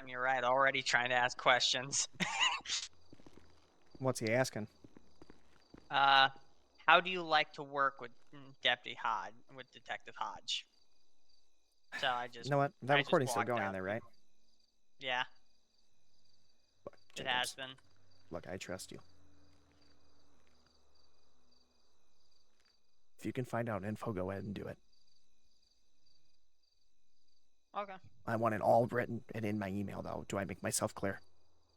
time, you're right. Already trying to ask questions. What's he asking? How do you like to work with Deputy Hodge, with Detective Hodge? So I just. You know what? That recording's still going on there, right? Yeah. Look, It Jacobs, has been. Look, I trust you. If you can find out info, go ahead and do it. Okay. I want it all written and in my email, though. Do I make myself clear?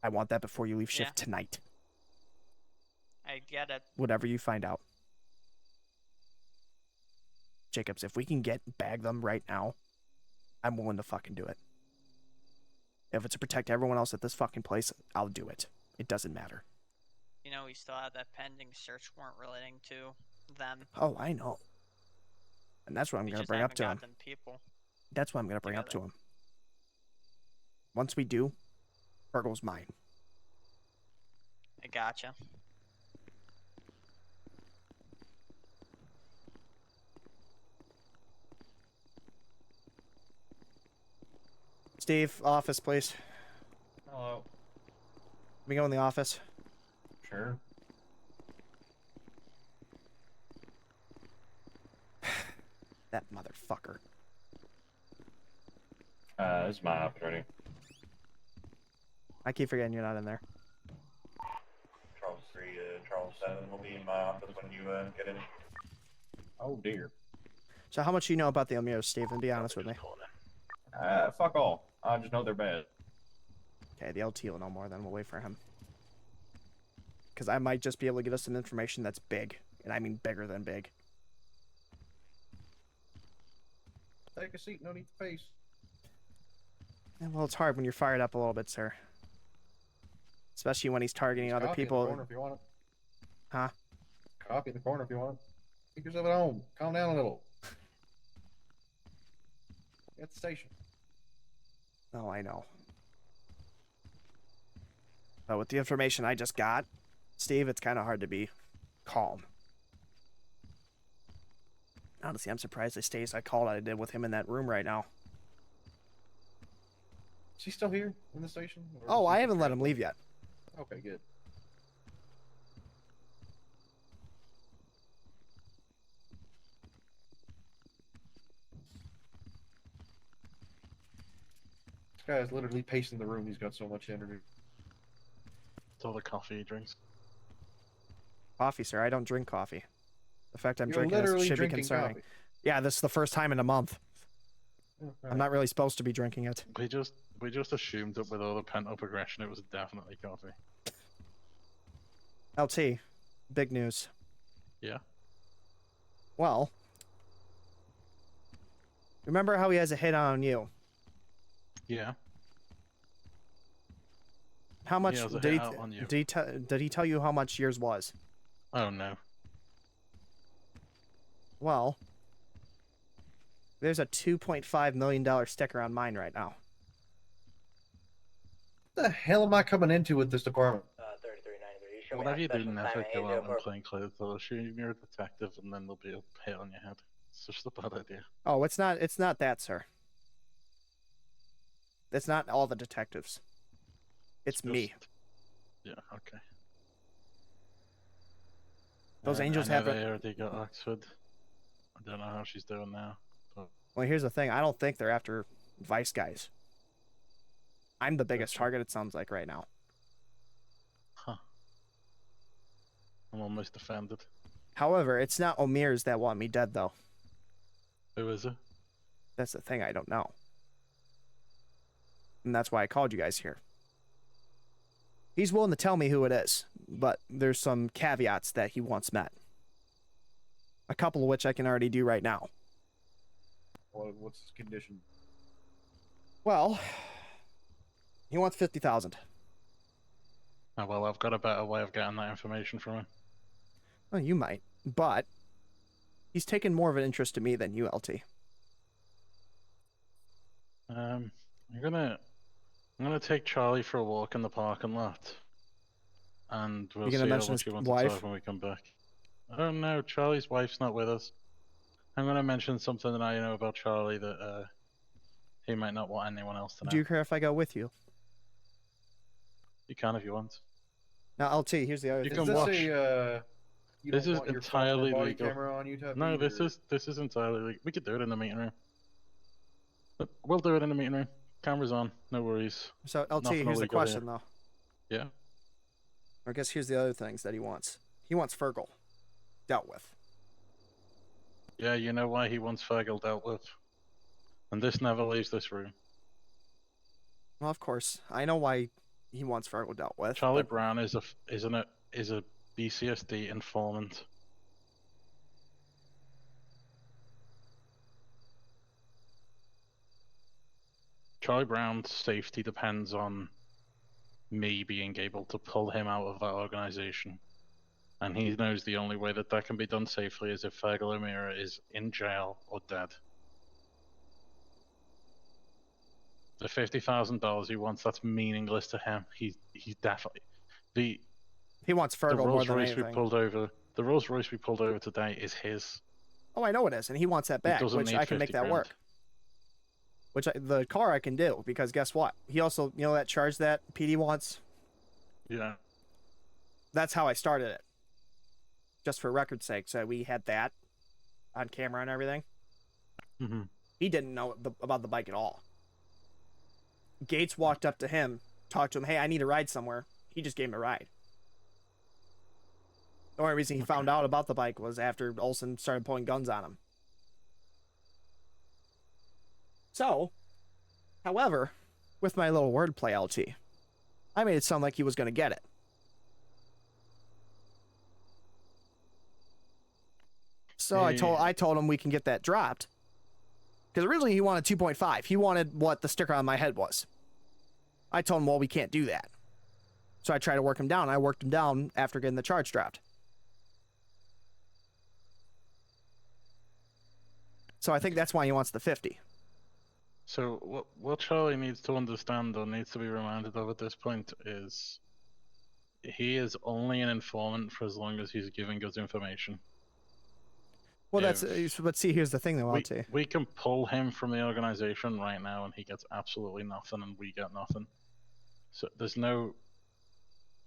I want that before you leave shift tonight. I get it. Whatever you find out. Jacobs, if we can bag them right now, I'm willing to fucking do it. If it's to protect everyone else at this fucking place, I'll do it. It doesn't matter. You know, we still have that pending search warrant relating to them. Oh, I know. And that's what I'm going to bring up to him. That's what I'm going to bring up to him. Once we do, Virgo's mine. I gotcha. Steve, office, please. Hello. Can we go in the office? Sure. That motherfucker. This is my opportunity. I keep forgetting you're not in there. Charles 3, Charles 7 will be in my office when you get in. Oh dear. So how much do you know about the Elmiros, Stephen? Be honest with me. Fuck all. I just know they're bad. Okay, the LT will know more, then we'll wait for him. Because I might just be able to get us some information that's big. And I mean bigger than big. Take a seat, no need to face. Yeah, well, it's hard when you're fired up a little bit, sir. Especially when he's targeting other people. In the corner if you want it. Huh? Coffee in the corner if you want it. Keep yourself at home. Calm down a little. At the station. Oh, I know. But with the information I just got, Steve, it's kind of hard to be calm. Honestly, I'm surprised the stays I called I did with him in that room right now. Is he still here in the station? Oh, I haven't let him leave yet. Okay, good. This guy is literally pacing the room. He's got so much energy. It's all the coffee he drinks. Coffee, sir. I don't drink coffee. The fact I'm You're drinking this should be drinking concerning. coffee. Yeah, this is the first time in a month. Oh, I'm not really supposed to be drinking it. We just assumed that with all the pent-up aggression, it was definitely coffee. LT, big news. Yeah. Well, remember how he has a hit on you? Yeah. How much did he tell you how much yours was? Oh no. Well, there's a $2.5 million sticker on mine right now. What the hell am I coming into with this department? 3393. Whatever you do, never go out in plain clothes. They'll assume you're a detective, and then there'll be a hit on your head. It's just a bad idea. Oh, it's not that, sir. It's not all the detectives. It's me. Yeah, okay. Those angels I know have they already got Oxford. I don't know how she's doing now. But... Well, here's the thing. I don't think they're after Vice guys. I'm the biggest target, it sounds like, right now. Huh. I'm almost offended. However, it's not Omir's that want me dead, though. Who is it? That's the thing, I don't know. And that's why I called you guys here. He's willing to tell me who it is, but there's some caveats that he wants met. A couple of which I can already do right now. What's his condition? Well, he wants 50,000. Oh, well, I've got a better way of getting that information from him. Well, you might, but he's taken more of an interest to me than you, LT. I'm gonna take Charlie for a walk in the parking lot, and we'll see how much you want to talk when we come back. Oh no, Charlie's wife's not with us. I'm gonna mention something that I know about Charlie that he might not want anyone else to know. Do you care if I go with you? You can if you want. Now, LT, here's the other You thing. Is can this watch. you This don't is want your phone or entirely body legal. camera on you type No, beat, or... this is entirely legal. We could do it in the meeting room. But we'll do it in the meeting room. Cameras on, no worries. So, LT, Nothing here's the illegal question, here. though. Yeah. I guess here's the other things that he wants. He wants Fergal dealt with. Yeah, you know why he wants Fergal dealt with. And this never leaves this room. Well, of course, I know why he wants Fergal dealt with. Charlie but... Brown is a BCSD informant. Charlie Brown's safety depends on me being able to pull him out of that organization. And he knows the only way that can be done safely is if Fergal O'Meara is in jail or dead. The $50,000 he wants, that's meaningless to him. He's definitely... He wants Fergal more than anything. The Rolls Royce we pulled over today is his. Oh, I know it is, and he wants that back, which I can make that work. The car I can do, because guess what? He also, that charge that PD wants? Yeah. That's how I started it. Just for record's sake, so we had that on camera and everything. Mm-hmm. He didn't know about the bike at all. Gates walked up to him, talked to him, hey, I need a ride somewhere. He just gave him a ride. The only reason he found out about the bike was after Olsen started pulling guns on him. So, however, with my little wordplay, LT, I made it sound like he was going to get it. So I told him we can get that dropped. Because originally he wanted 2.5. He wanted what the sticker on my head was. I told him, well, we can't do that. So I tried to work him down. I worked him down after getting the charge dropped. So I think that's why he wants the 50. So what Charlie needs to understand or needs to be reminded of at this point is he is only an informant for as long as he's giving us information. Well, but see, here's the thing though, LT. We can pull him from the organization right now and he gets absolutely nothing and we get nothing. So there's no...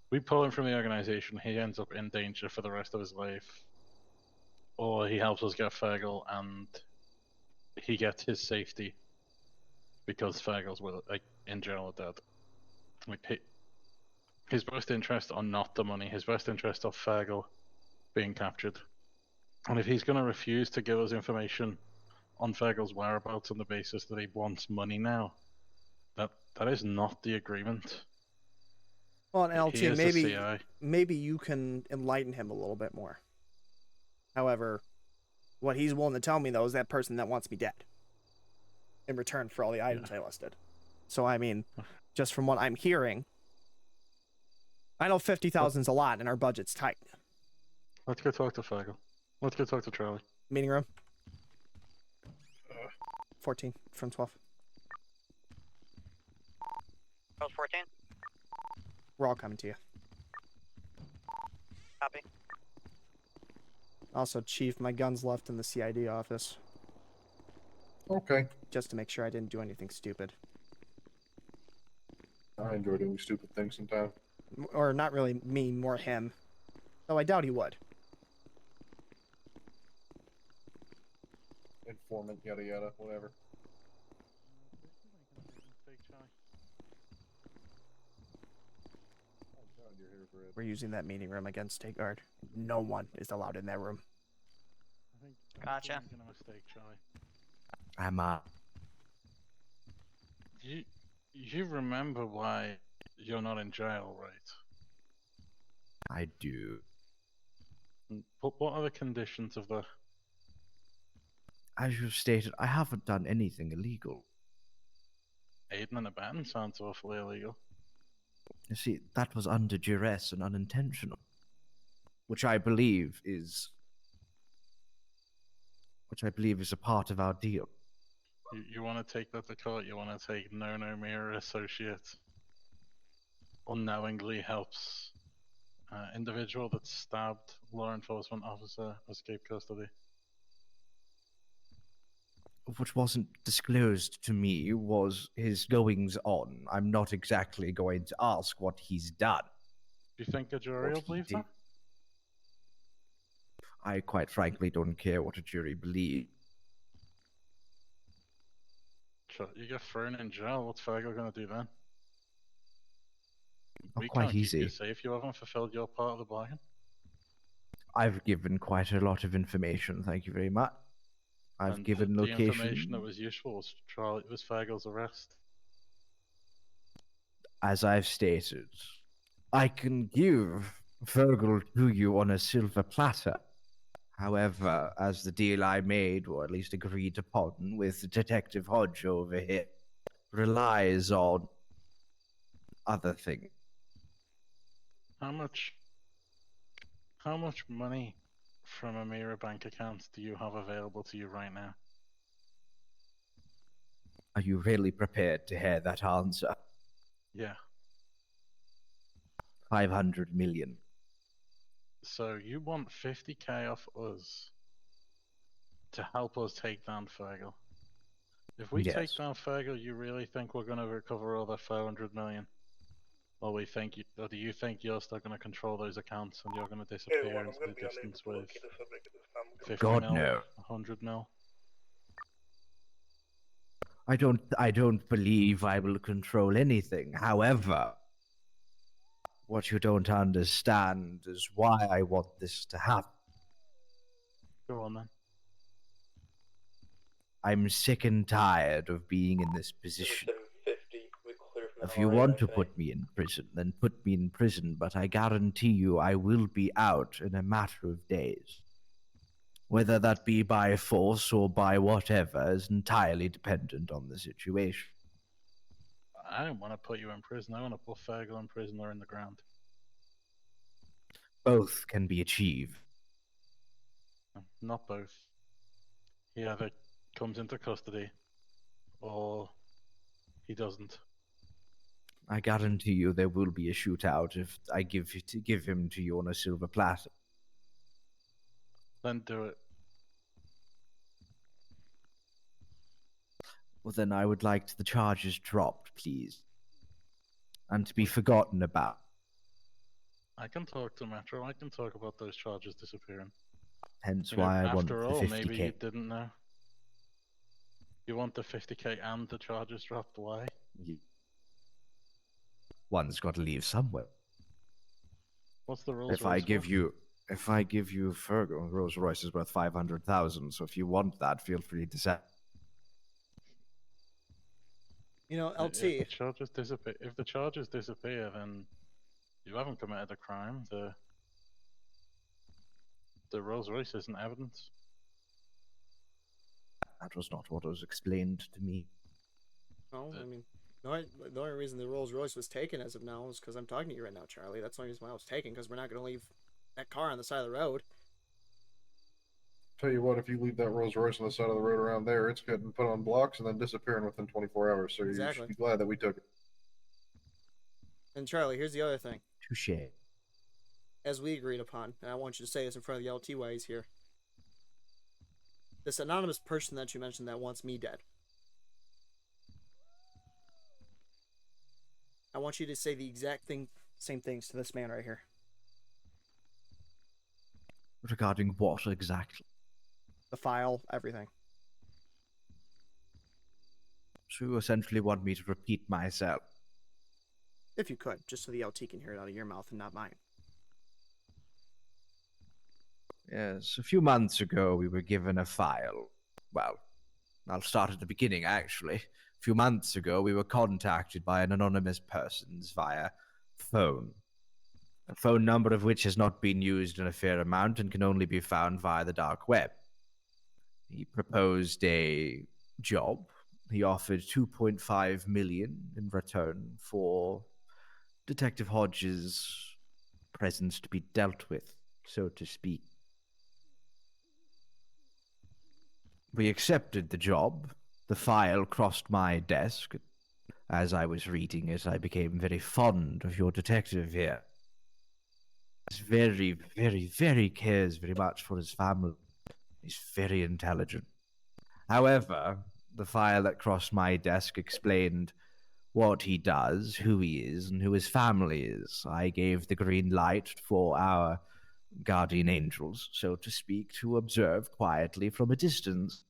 We pull him from the organization, he ends up in danger for the rest of his life. Or he helps us get Fergal and he gets his safety because Fergal's in jail or dead. His best interests are not the money, his best interests are Fergal being captured. And if he's going to refuse to give us information on Fergal's whereabouts on the basis that he wants money now, that is not the agreement. Well, and LT, maybe you can enlighten him a little bit more. However, what he's willing to tell me, though, is that person that wants me dead in return for all the items I listed. So, I mean, just from what I'm hearing, I know 50,000 is a lot and our budget's tight. Let's go talk to Fergal. Let's go talk to Charlie. Meeting room. 14 from 12. Charles 14. We're all coming to you. Copy. Also, Chief, my gun's left in the CID office. Okay. Just to make sure I didn't do anything stupid. I enjoy doing stupid things sometimes. Or not really me, more him. Though I doubt he would. Informant, yada yada, whatever. We're using that meeting room against State Guard. No one is allowed in that room. Gotcha. I'm You remember why you're not in jail, right? I do. But what are the conditions of the... As you've stated, I haven't done anything illegal. Aiding and abetting sounds awfully illegal. You see, that was under duress and unintentional. Which I believe is a part of our deal. You want to take that to court? You want to take No Mirror Associate unknowingly helps individual that stabbed law enforcement officer escape custody? what wasn't disclosed to me was his goings on. I'm not exactly going to ask what he's done. Do you think a jury will believe that? I quite frankly don't care what a jury believes. Sure, you get thrown in jail. What's Fergal going to do then? We Quite can't keep easy. you safe. You haven't fulfilled your part of the bargain. I've given quite a lot of information, thank you very much. I've given the location. information that was useful was Fergal's arrest. As I've stated, I can give Fergal to you on a silver platter. However, as the deal I made, or at least agreed upon, with Detective Hodge over here, relies on other things. How much money from Amira bank accounts do you have available to you right now? Are you really prepared to hear that answer? Yeah. 500 million. So you want 50k off us to help us take down Fergal? If we take down Fergal, you really think we're going to recover all that 400 million? Or do you think you're still going to control those accounts and you're going to disappear into the distance with 50 God, mil, no. 100 mil? I don't believe I will control anything. However, what you don't understand is why I want this to happen. Go on then. I'm sick and tired of being in this position. If you want to put me in prison, then put me in prison, but I guarantee you I will be out in a matter of days. Whether that be by force or by whatever is entirely dependent on the situation. I don't want to put you in prison. I want to put Fergal in prison or in the ground. Both can be achieved. Not both. He either comes into custody or he doesn't. I guarantee you there will be a shootout if I give him to you on a silver platter. Then do it. Well, then I would like the charges dropped, please. And to be forgotten about. I can talk to Metro. I can talk about those charges disappearing. Hence why I want the 50k. After all, maybe you didn't know. You want the 50k and the charges dropped? Why? One's got to leave somewhere. What's the rules? If I give you Fergal, Rolls Royce is worth 500,000. So if you want that, feel free to say. You know, LT. If the charges disappear, then you haven't committed a crime. The Rolls Royce isn't evidence. That was not what was explained to me. No, I mean, the only reason the Rolls Royce was taken as of now is because I'm talking to you right now, Charlie. That's the only reason why I was taken, because we're not going to leave that car on the side of the road. Tell you what, if you leave that Rolls Royce on the side of the road around there, it's getting put on blocks and then disappearing within 24 hours. So you should be glad that we took it. And Charlie, here's the other thing. Touche. As we agreed upon, and I want you to say this in front of the LT while he's here. This anonymous person that you mentioned that wants me dead. I want you to say the exact same things to this man right here. Regarding what exactly? The file, everything. So you essentially want me to repeat myself? If you could, just so the LT can hear it out of your mouth and not mine. Yes, a few months ago we were given a file. Well, I'll start at the beginning, actually. A few months ago we were contacted by an anonymous person via phone. A phone number of which has not been used in a fair amount and can only be found via the dark web. He proposed a job. He offered 2.5 million in return for Detective Hodge's presence to be dealt with, so to speak. We accepted the job. The file crossed my desk. As I was reading it, I became very fond of your detective here. He's very, very, very cares very much for his family. He's very intelligent. However, the file that crossed my desk explained what he does, who he is, and who his family is. I gave the green light for our guardian angels, so to speak, to observe quietly from a distance.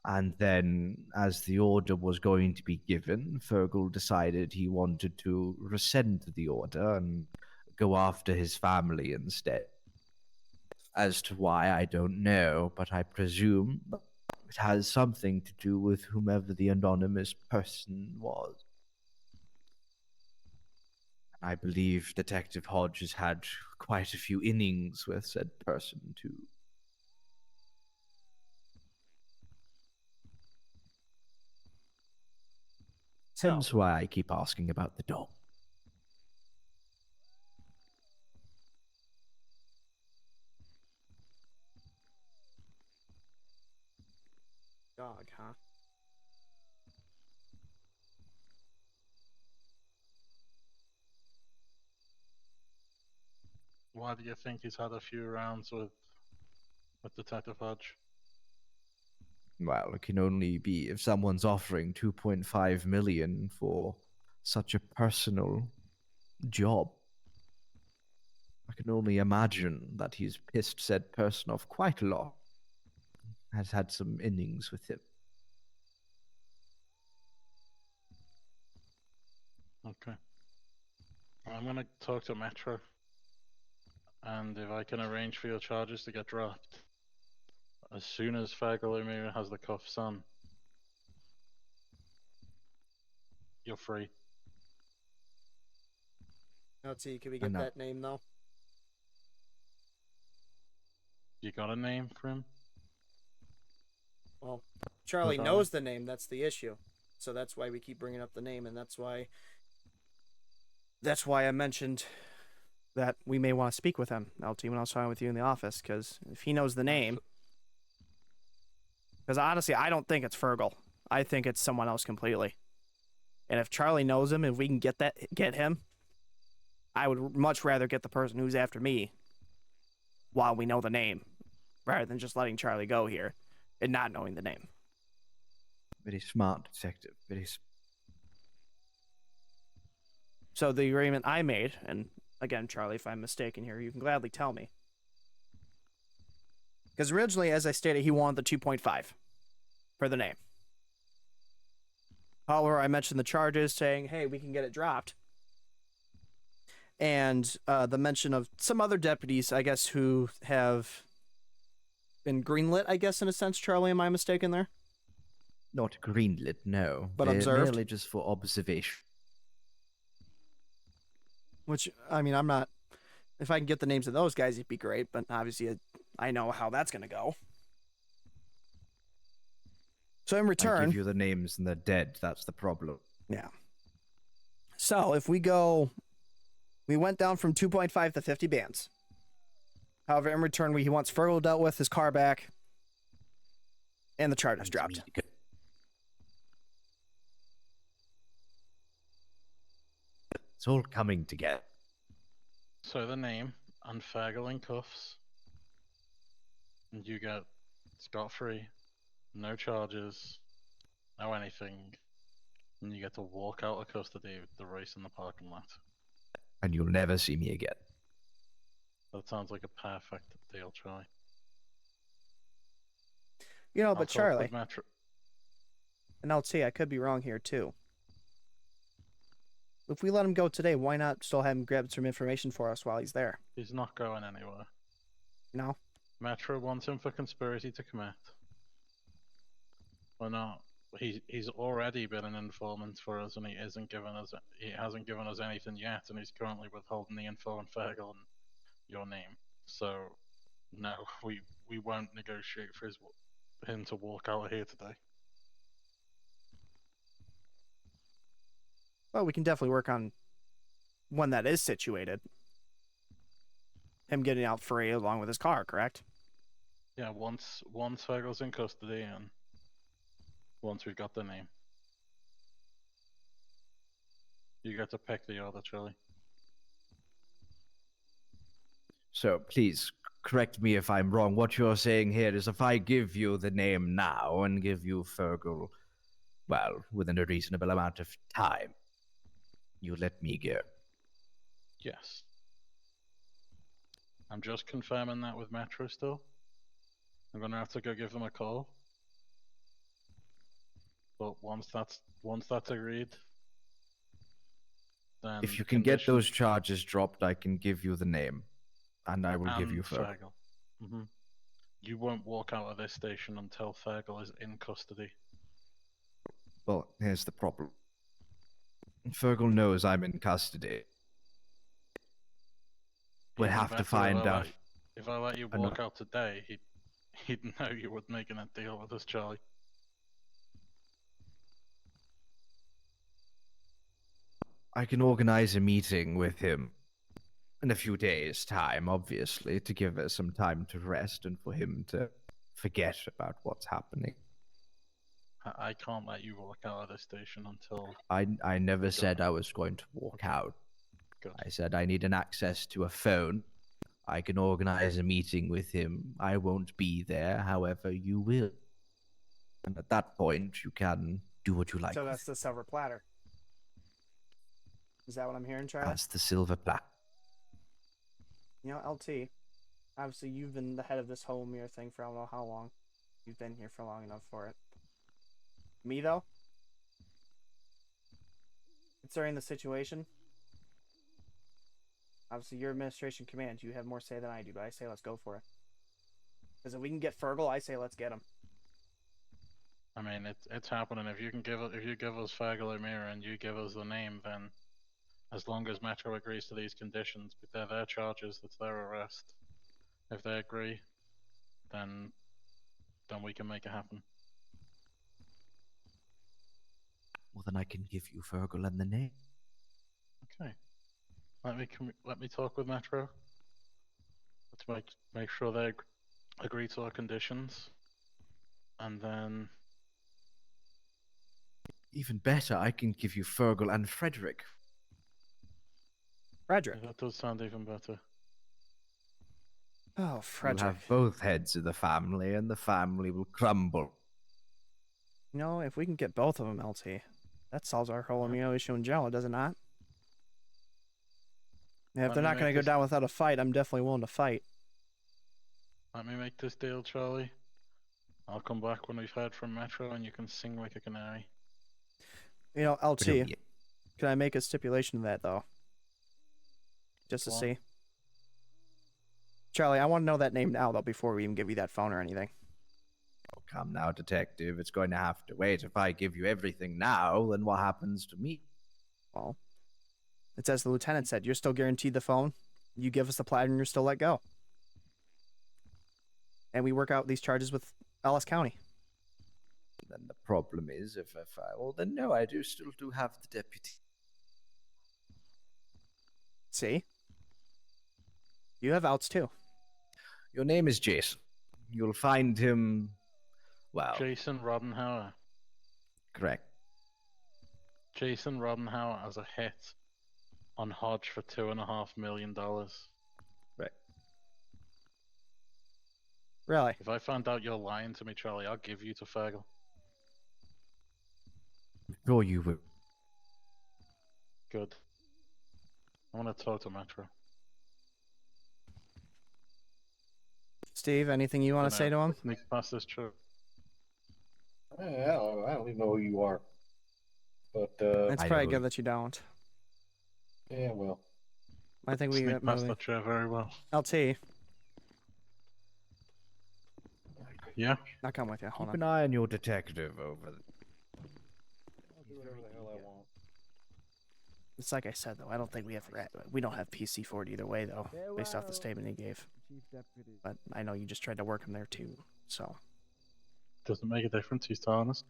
And then, as the order was going to be given, Fergal decided he wanted to rescind the order and go after his family instead. As to why, I don't know, but I presume it has something to do with whomever the anonymous person was. I believe Detective Hodge has had quite a few innings with said person, too. Hence why I keep asking about the dog. Dog, huh? Why do you think he's had a few rounds with Detective Hodge? Well, it can only be if someone's offering 2.5 million for such a personal job. I can only imagine that he's pissed said person off quite a lot. Has had some innings with him. Okay. I'm gonna talk to Metro, and if I can arrange for your charges to get dropped, as soon as Fagalumir has the cuffs on, you're free. Let's see, can we get that name, though? You got a name for him? Well, Charlie knows the name, that's the issue. So that's why we keep bringing up the name, and that's why I mentioned that we may want to speak with him, LT, when I was talking with you in the office, because if he knows the name... Because honestly, I don't think it's Fergal. I think it's someone else completely. And if Charlie knows him, if we can get him, I would much rather get the person who's after me while we know the name, rather than just letting Charlie go here and not knowing the name. Very smart detective. So the agreement I made, and again, Charlie, if I'm mistaken here, you can gladly tell me. Because originally, as I stated, he wanted the 2.5 for the name. However, I mentioned the charges saying, hey, we can get it dropped. And the mention of some other deputies, I guess, who have been greenlit, I guess, in a sense, Charlie, am I mistaken there? Not greenlit, no. But they're observed? Merely just for observation. Which, I mean, I'm not... If I can get the names of those guys, it'd be great, but obviously I know how that's going to go. So in return... I give you the names and they're dead, that's the problem. Yeah. So if we go... We went down from 2.5 to 50 bands. However, in return, he wants Fergal dealt with, his car back, and the charges dropped. It's all coming together. So the name, and Fergal in cuffs, and you get scot-free, no charges, no anything, and you get to walk out of custody with the race in the parking lot. And you'll never see me again. That sounds like a perfect deal, Charlie. You know, but Charlie, and LT, I could be wrong here too. If we let him go today, why not still have him grab some information for us while he's there? He's not going anywhere. No? Metro wants him for conspiracy to commit. Or not. He's already been an informant for us, and he hasn't given us anything yet, and he's currently withholding the info on Fergal and your name. So, no, we won't negotiate for him to walk out of here today. Well, we can definitely work on one that is situated. Him getting out free along with his car, correct? Yeah, once Fergal's in custody and once we've got the name. You get to pick the order, Charlie. So, please, correct me if I'm wrong. What you're saying here is if I give you the name now and give you Fergal, well, within a reasonable amount of time, you let me go. Yes. I'm just confirming that with Metro still. I'm gonna have to go give them a call. But once that's agreed, then If you can get those charges dropped, I can give you the name, and I will give you Fergal. Mm-hmm. You won't walk out of this station until Fergal is in custody. Well, here's the problem. Fergal knows I'm in custody. We'll have to find out. If I let you walk out today, he'd know you were making a deal with us, Charlie. I can organize a meeting with him in a few days' time, obviously, to give us some time to rest and for him to forget about what's happening. I can't let you walk out of this station until... I never said I was going to walk out. Good. I said I need an access to a phone. I can organize a meeting with him. I won't be there, however, you will. And at that point, you can do what you like. So that's the silver platter. Is that what I'm hearing, Charlie? That's the silver platter. You know, LT, obviously you've been the head of this whole mirror thing for I don't know how long. You've been here for long enough for it. Me, though? Considering the situation, obviously your administration commands. You have more say than I do, but I say let's go for it. Because if we can get Fergal, I say let's get him. I mean, it's happening. If you give us Fergal or Mirror and you give us the name, then as long as Metro agrees to these conditions, but they're their charges, that's their arrest. If they agree, then we can make it happen. Well, then I can give you Fergal and the name. Okay. Let me talk with Metro. Let's make sure they agree to our conditions, and then. Even better, I can give you Fergal and Frederick. Frederick. Yeah, that does sound even better. Oh, Frederick. We'll have both heads of the family, and the family will crumble. You know, if we can get both of them, LT, that solves our whole immunity issue in general, does it not? And if they're not going to go down without a fight, I'm definitely willing to fight. Let me make this deal, Charlie. I'll come back when we've heard from Metro, and you can sing like a canary. You know, LT, can I make a stipulation of that, though? Just to see. Charlie, I want to know that name now, though, before we even give you that phone or anything. Oh, come now, detective. It's going to have to wait. If I give you everything now, then what happens to me? Well, it's as the lieutenant said. You're still guaranteed the phone. You give us the platter and you're still let go. And we work out these charges with Ellis County. Then the problem is, if I... Well, then no, I still do have the deputy. See? You have outs, too. Your name is Jason. You'll find him... Well... Jason Rodenhauer. Correct. Jason Rodenhauer has a hit on Hodge for $2.5 million. Right. Really? If I find out you're lying to me, Charlie, I'll give you to Fergal. Sure you will. Good. I want to talk to Metro. Steve, anything you want to say to him? Sneak past this truck. I don't even know who you are. But it's probably good that you don't. Yeah, well. I think we sneak past that chair very well. LT. Yeah? I'll come with you. Hold Keep an eye on your detective over there. I'll do whatever the hell I want. It's like I said, though. I don't think we don't have PC for it either way, though, based off the statement he gave. But I know you just tried to work him there, too, so. Doesn't make a difference, he's telling us.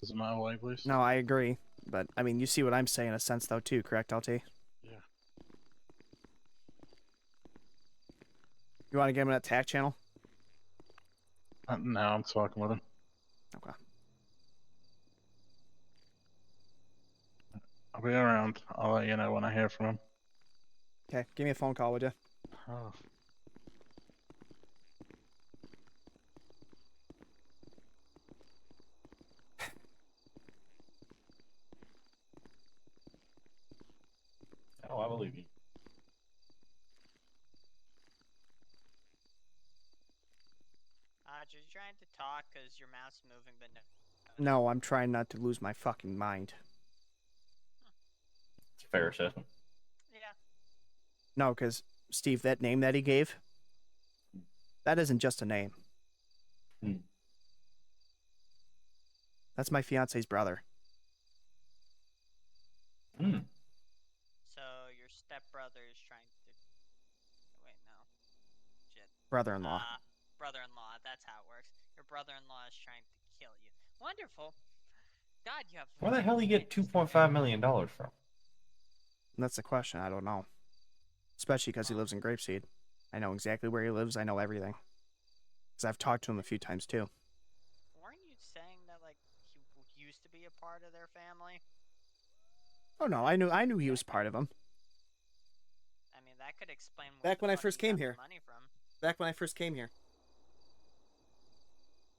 Doesn't matter what he believes. No, I agree. But, I mean, you see what I'm saying in a sense, though, too, correct, LT? Yeah. You want to get him in that TAC channel? Now I'm talking with him. Okay. I'll be around. I'll let you know when I hear from him. Okay, give me a phone call, would you? Oh. Roger, you trying to talk because your mouth's moving, but no. No, I'm trying not to lose my fucking mind. It's a fair assessment. Yeah. No, because, Steve, that name that he gave, that isn't just a name. That's my fiance's brother. So your stepbrother is trying to... Wait, no. Shit. Brother-in-law. Brother-in-law, that's how it works. Your brother-in-law is trying to kill you. Wonderful. God, you have... Where the hell did you get $2.5 million from? That's the question. I don't know. Especially because he lives in Grapeseed. I know exactly where he lives. I know everything. Because I've talked to him a few times, too. Weren't you saying that, like, he used to be a part of their family? Oh, no. I knew he was part of them. I mean, that could explain Back when I first came here. here. Money from. Back when I first came here.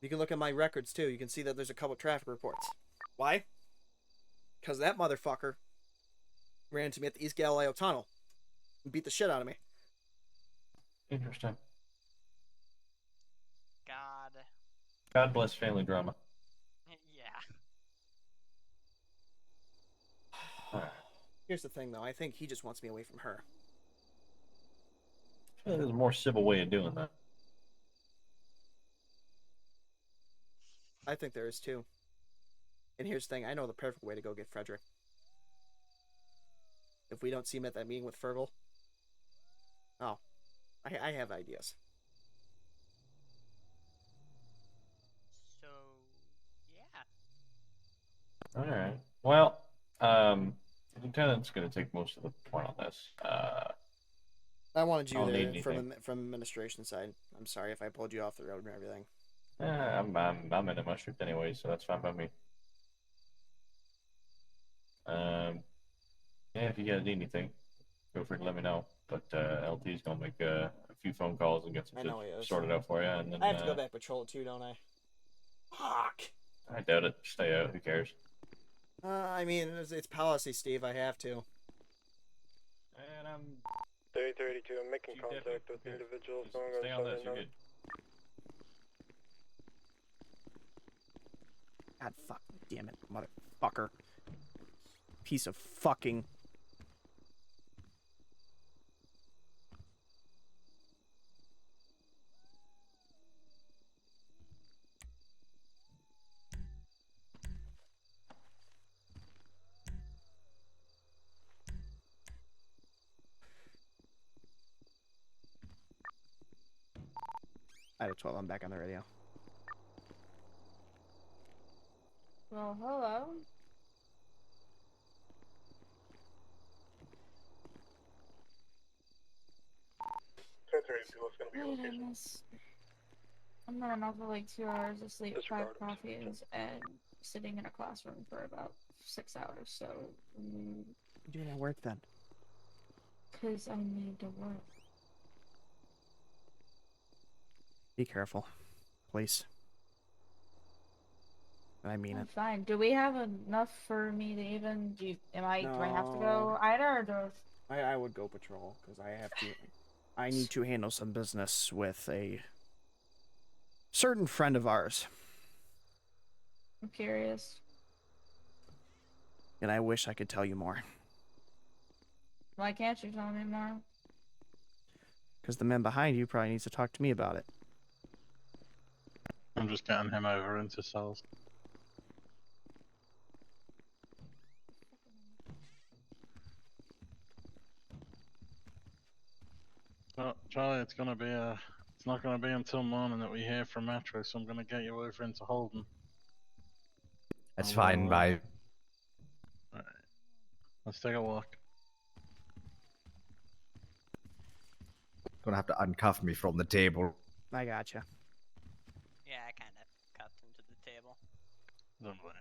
You can look at my records, too. You can see that there's a couple traffic reports. Why? Because that motherfucker ran into me at the East Galileo Tunnel and beat the shit out of me. Interesting. God bless family drama. Yeah. Here's the thing, though. I think he just wants me away from her. I feel like there's a more civil way of doing that. I think there is, too. And here's the thing. I know the perfect way to go get Frederick. If we don't see him at that meeting with Fergal. Oh. I have ideas. So, yeah. Alright. Well, the lieutenant's going to take most of the point on this. I wanted you I'll there need from administration side. I'm sorry if I pulled you off the road and everything. I'm in my shift anyway, so that's fine by me. Yeah, if you guys need anything, feel free to let me know. But LT's gonna make a few phone calls and get some shit sorted out for you. And then I have to go back patrol too, don't I? Fuck. I doubt it. Stay out. Who cares? I mean, it's policy, Steve. I have to. And I'm 3032. I'm making contact with individuals. So stay on this. You're good. God fuck, damn it, motherfucker. Piece of fucking... I had a 12. I'm back on the radio. Well, hello. What's going to be your location? I'm running off of like 2 hours of sleep, 5 coffees, and sitting in a classroom for about 6 hours. So, What are you doing at work then? Because I need to work. Be careful, please. I mean it. Fine. Do we have enough for me to even? Do I have to go either, or do I would go patrol because I have to. I need to handle some business with a certain friend of ours. I'm curious. And I wish I could tell you more. Why can't you tell me more? Because the man behind you probably needs to talk to me about it. I'm just getting him over into cells. Well, Charlie, it's not gonna be until morning that we hear from Metro, so I'm gonna get you over into Holden. That's fine, bye. Alright. Let's take a walk. Gonna have to uncuff me from the table. I gotcha. Yeah, I kind of cuffed him to the table. Don't worry.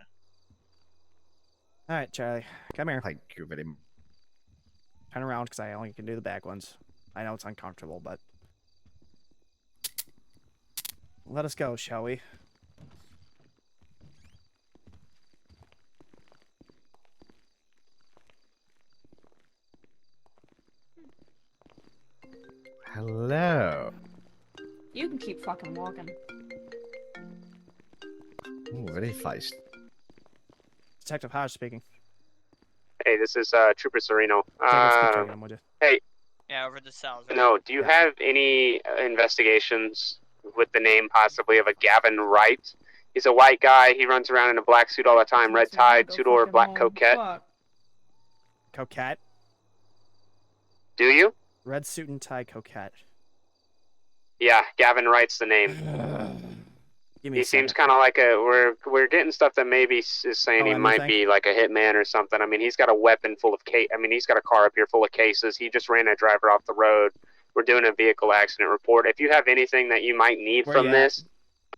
Alright, Charlie. Come here. Thank you very much. Turn around because I only can do the back ones. I know it's uncomfortable, but... Let us go, shall we? Hello. You can keep fucking walking. Ooh, very feisty. Detective Hodge speaking. Hey, this is Trooper Sereno. Let's keep checking him, would you? Hey. Yeah, over the cells. Right? No, do you have any investigations with the name possibly of a Gavin Wright? He's a white guy. He runs around in a black suit all the time. Red tie, two-door, black coquette. Coquette? Do you? Red suit and tie coquette. Yeah, Gavin Wright's the name. He seems kind of like we're getting stuff that maybe is saying he might be like a hitman or something. I mean, he's got a weapon full of he's got a car up here full of cases. He just ran a driver off the road. We're doing a vehicle accident report. If you have anything that you might need from this,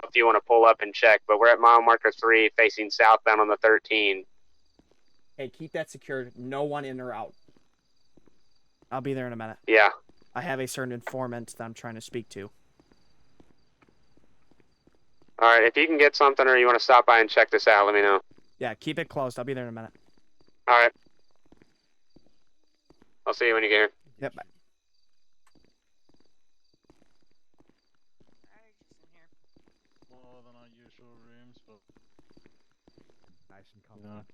if you want to pull up and check, but we're at mile marker 3 facing southbound on the 13. Hey, keep that secured. No one in or out. I'll be there in a minute. Yeah. I have a certain informant that I'm trying to speak to. All right, if you can get something or you want to stop by and check this out, let me know. Yeah, keep it closed. I'll be there in a minute. All right. I'll see you when you get here. Yep, bye. More than our usual rooms, but Nice and calm.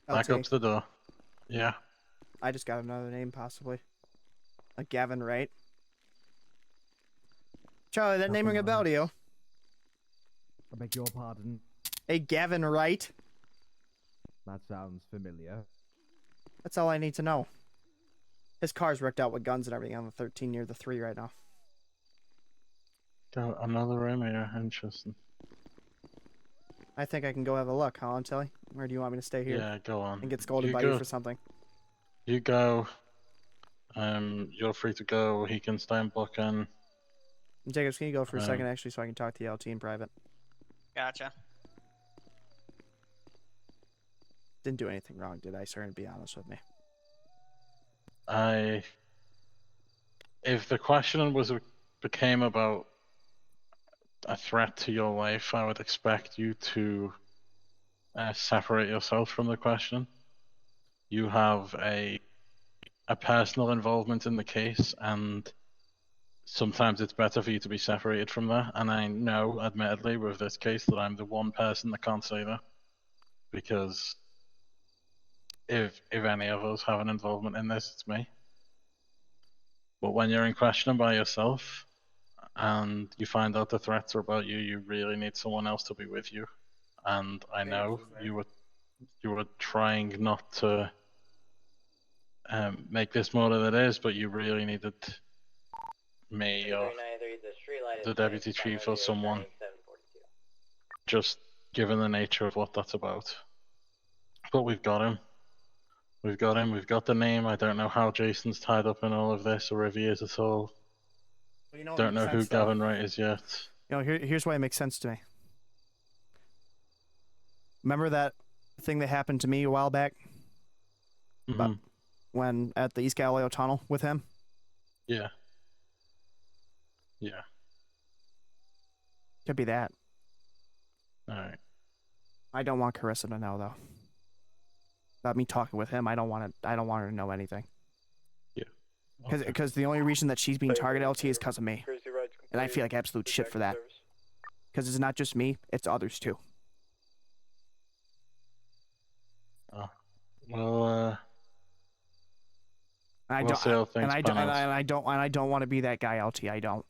Back up to the door. Yeah. I just got another name, possibly. Like Gavin Wright. Charlie, that name ring a bell to you? I beg your pardon. Hey, Gavin Wright. That sounds familiar. That's all I need to know. His car's wrecked out with guns and everything on the 13 near the 3 right now. Got another room here. Interesting. I think I can go have a look, huh, Tilly? Or do you want me to stay here? Yeah, go on. And get scolded by you for something? You go. You're free to go. He can stay and book in. Jacobs, can you go for a second, actually, so I can talk to the LT in private? Gotcha. Didn't do anything wrong, did I, sir? And be honest with me. If the question became about a threat to your life, I would expect you to separate yourself from the question. You have a personal involvement in the case, and sometimes it's better for you to be separated from that. And I know, admittedly, with this case, that I'm the one person that can't say that, because if any of us have an involvement in this, it's me. But when you're in question by yourself, and you find out the threats are about you, you really need someone else to be with you. And I know you were trying not to make this more than it is, but you really needed me or the deputy chief or someone, just given the nature of what that's about. But we've got him. We've got the name. I don't know how Jason's tied up in all of this, or if he is at all. Well, you know, don't know who Gavin Wright is yet. You know, here's why it makes sense to me. Remember that thing that happened to me a while back? Mm-hmm. When at the East Galileo Tunnel with him? Yeah. Yeah. Could be that. Alright. I don't want Carissa to know, though. About me talking with him, I don't want her to know anything. Yeah. Because the only reason that she's being targeted LT is because of me. And I feel like absolute shit for that. Because it's not just me, it's others too. Well, I don't want to be that guy, LT. I don't.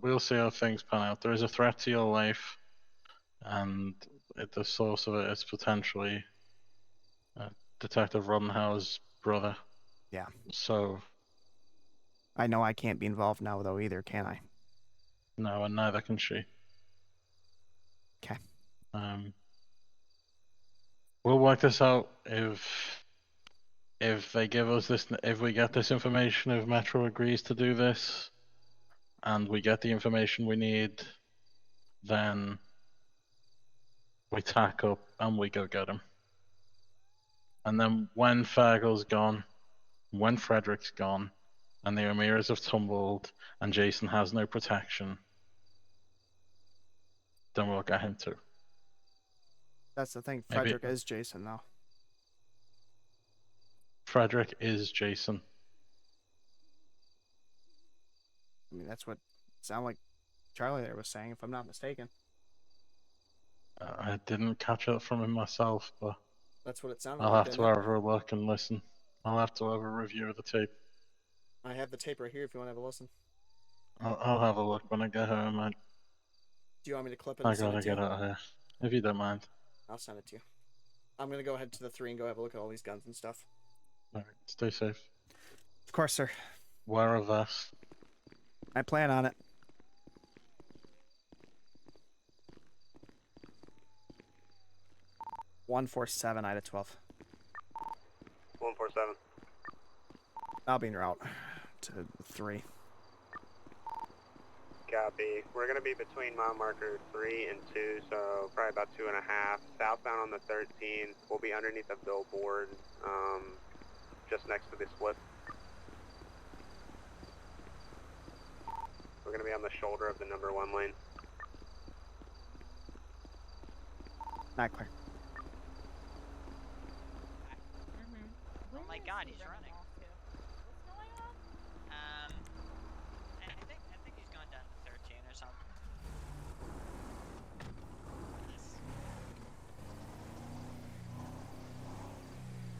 We'll see how things pan out. There is a threat to your life, and the source of it is potentially Detective Roddenhauer's brother. Yeah. So. I know I can't be involved now, though, either, can I? No, and neither can she. Okay. We'll work this out if they give us this, if we get this information, if Metro agrees to do this, and we get the information we need, then we tack up and we go get him. And then when Fergal's gone, when Frederick's gone, and the Amiras have tumbled, and Jason has no protection, then we'll get him too. That's the thing. Frederick is Jason, though. Frederick is Jason. I mean, that's what it sounded like Charlie there was saying, if I'm not mistaken. I didn't catch it from him myself, but that's what it sounded I'll like. have to have a look and listen. I'll have to have a review of the tape. I have the tape right here if you want to have a listen. I'll have a look when I get home. Do you want me to clip it and send it to you? I gotta get out of here, if you don't mind. I'll send it to you. I'm gonna go ahead to the 3 and go have a look at all these guns and stuff. Alright, stay safe. Of course, sir. Wear a vest. I plan on it. (147) out of 12. 147. I'll be en route to 3. Copy. We're going to be between mile marker 3 and 2, so probably about 2.5. Southbound on the 13. We'll be underneath a billboard, just next to this flip. We're going to be on the shoulder of the number 1 lane. Not clear. Oh my god, he's running.